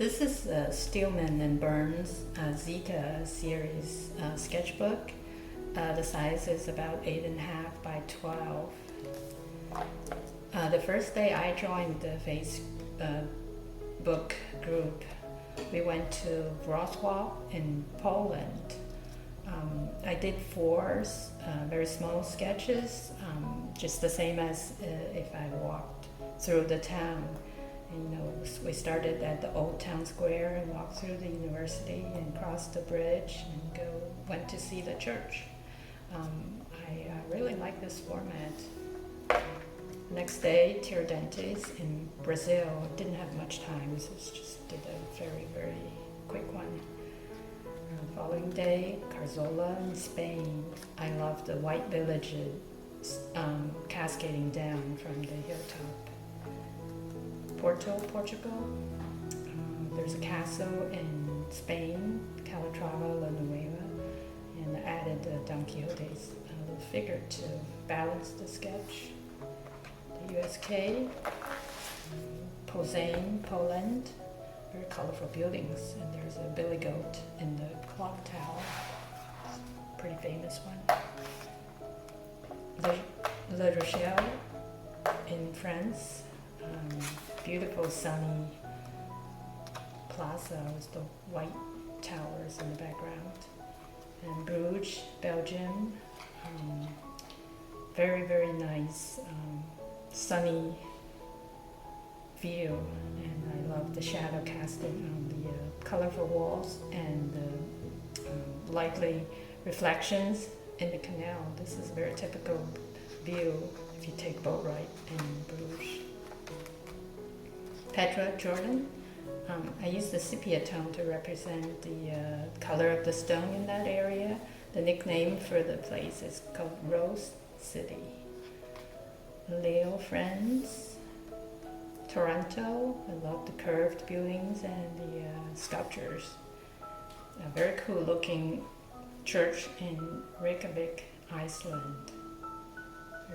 This is Stillman and Burns Zeta series sketchbook. The size is about 8.5 by 12. The first day I joined the Facebook group, we went to Wrocław in Poland. I did 4 very small sketches, just the same as if I walked through the town. We started at the old town square and walked through the university and crossed the bridge and went to see the church. I really like this format. Next day, Tiradentes in Brazil. Didn't have much time, so just did a very, very quick one. Following day, Carzola in Spain. I love the white villages cascading down from the hilltop. Porto, Portugal. There's a castle in Spain, Calatrava La Nueva, and I added Don Quixote's little figure to balance the sketch. The USK, Poznań, Poland, very colorful buildings, and there's a billy goat in the clock tower, pretty famous one. La Rochelle in France. Beautiful sunny plaza with the white towers in the background. And Bruges, Belgium, very, very nice sunny view, and I love the shadow casting on the colorful walls and the likely reflections in the canal. This is a very typical view if you take boat ride in Bruges. Petra, Jordan. I used the sepia tone to represent the color of the stone in that area. The nickname for the place is called Rose City. Leo, France. Toronto. I love the curved buildings and the sculptures. A very cool looking church in Reykjavik, Iceland.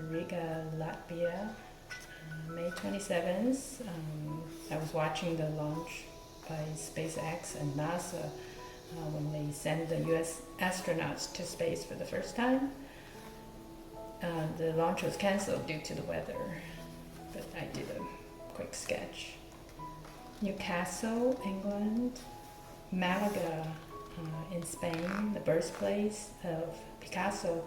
Riga, Latvia. May 27th, I was watching the launch by SpaceX and NASA when they sent the US astronauts to space for the first time. The launch was cancelled due to the weather, but I did a quick sketch. Newcastle, England. Malaga in Spain, the birthplace of Picasso.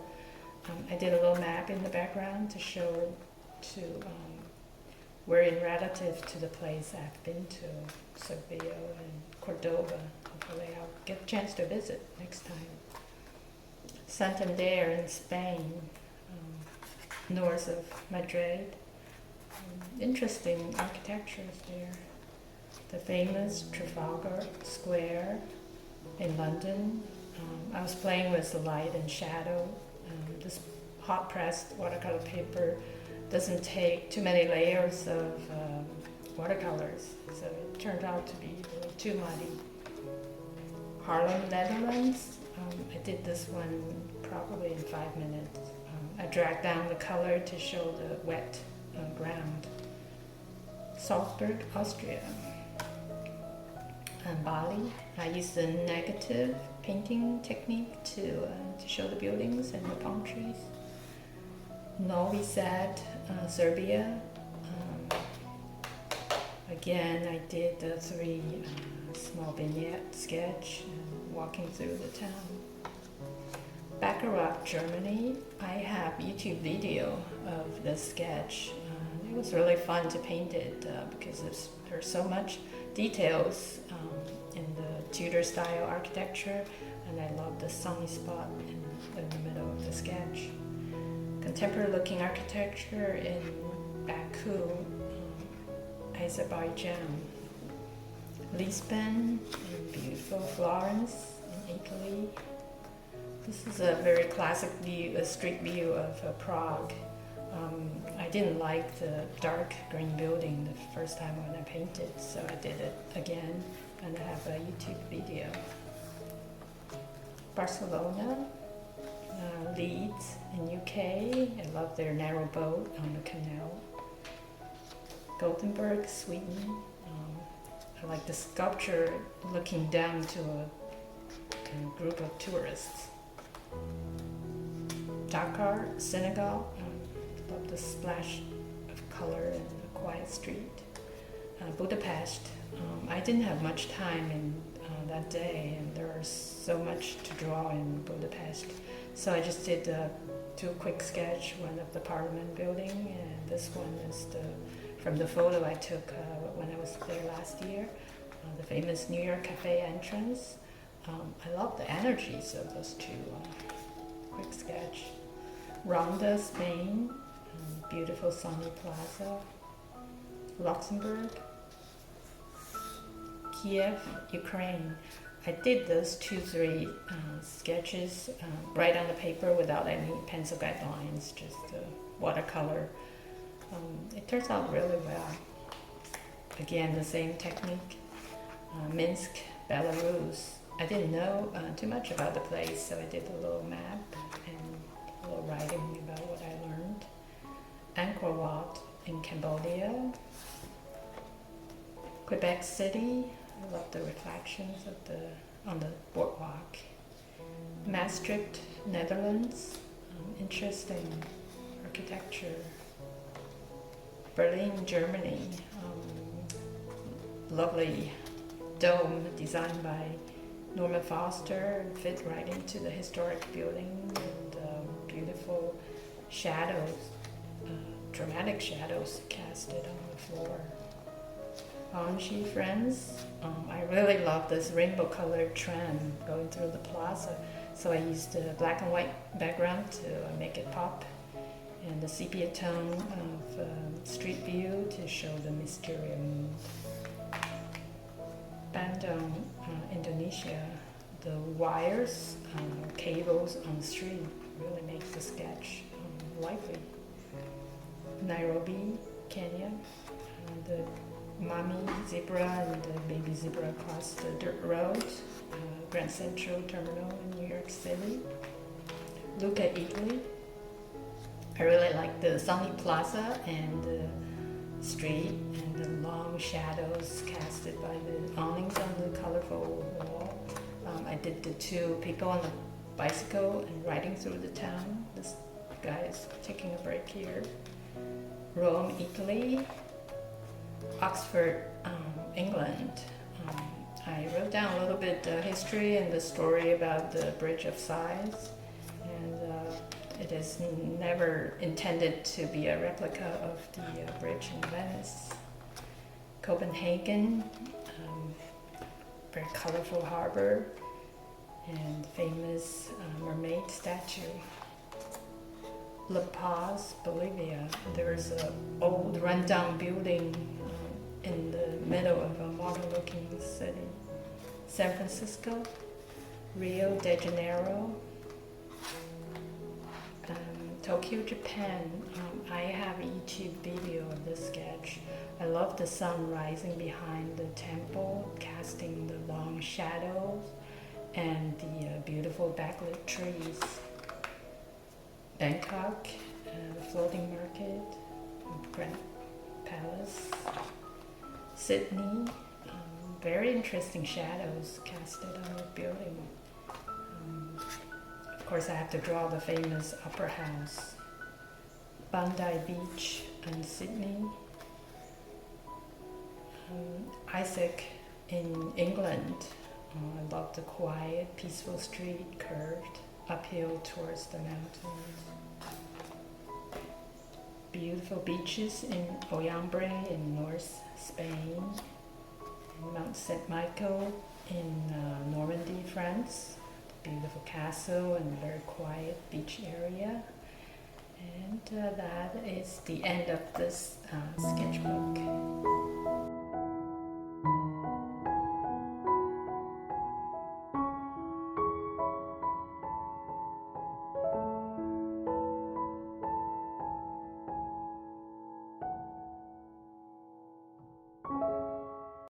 I did a little map in the background to show we're in relative to the place I've been to, Seville and Cordoba. Hopefully I'll get a chance to visit next time. Santander in Spain, north of Madrid. Interesting architectures there. The famous Trafalgar Square in London. I was playing with the light and shadow. This hot pressed watercolor paper doesn't take too many layers of watercolors, so it turned out to be a little too muddy. Haarlem, Netherlands. I did this one probably in 5 minutes. I dragged down the color to show the wet ground. Salzburg, Austria. And Bali. I used the negative painting technique to show the buildings and the palm trees. Novi Sad, Serbia. Again, I did the 3 small vignette sketch walking through the town. Baccarat, Germany. I have YouTube video of this sketch. It was really fun to paint it because there's so much details in the Tudor style architecture, and I love the sunny spot in the middle of the sketch. Contemporary looking architecture in Baku, Azerbaijan. Lisbon, beautiful Florence in Italy. This is a very classic view, a street view of Prague. I didn't like the dark green building the first time when I painted, so I did it again, and I have a YouTube video. Barcelona. Leeds in UK. I love their narrow boat on the canal. Gothenburg, Sweden. like the sculpture looking down to a group of tourists. Dakar, Senegal, love the splash of color in a quiet street. Budapest, I didn't have much time in that day, and there was so much to draw in Budapest. So I just did 2 quick sketch, one of the Parliament building, and this one is from the photo I took when I was there last year, the famous New York Cafe entrance. I love the energies of those 2 quick sketch. Ronda, Spain, beautiful sunny plaza. Luxembourg. Kiev, Ukraine. I did those 2-3 sketches right on the paper without any pencil guidelines, just watercolor. It turns out really well. Again, the same technique. Minsk, Belarus. I didn't know too much about the place, so I did a little map and a little writing about what I learned. Angkor Wat in Cambodia. Quebec City. I love the reflections on the boardwalk. Maastricht, Netherlands. Interesting architecture. Berlin, Germany. Lovely dome designed by Norman Foster, fit right into the historic building, and beautiful shadows, dramatic shadows casted on the floor. Annecy, France. I really love this rainbow colored tram going through the plaza, so I used a black and white background to make it pop, and the sepia tone of street view to show the mysterious mood. Bandung, Indonesia. The wires, cables on the street really make the sketch lively. Nairobi, Kenya. The mommy zebra and the baby zebra across the dirt road. Grand Central Terminal in New York City. Lucca, Italy. I really like the sunny plaza and the street and the long shadows casted by the awnings on the colorful wall. I did the 2 people on the bicycle and riding through the town. This guy is taking a break here. Rome, Italy. Oxford, England. I wrote down a little bit the history and the story about the Bridge of Sighs, and it is never intended to be a replica of the bridge in Venice. Copenhagen, very colorful harbor, and famous mermaid statue. La Paz, Bolivia. There's an old rundown building in the middle of a modern-looking city. San Francisco, Rio de Janeiro, Tokyo, Japan. I have a YouTube video of this sketch. I love the sun rising behind the temple, casting the long shadows, and the beautiful backlit trees. Bangkok, the floating market, Grand Palace. Sydney, very interesting shadows casted on the building. Of course, I have to draw the famous Opera House. Bondi Beach in Sydney. Isaac in England. I love the quiet, peaceful street curved uphill towards the mountains. Beautiful beaches in Oyambre in North Spain. Mount Saint Michael in Normandy, France. Beautiful castle and very quiet beach area. And that is the end of this sketchbook.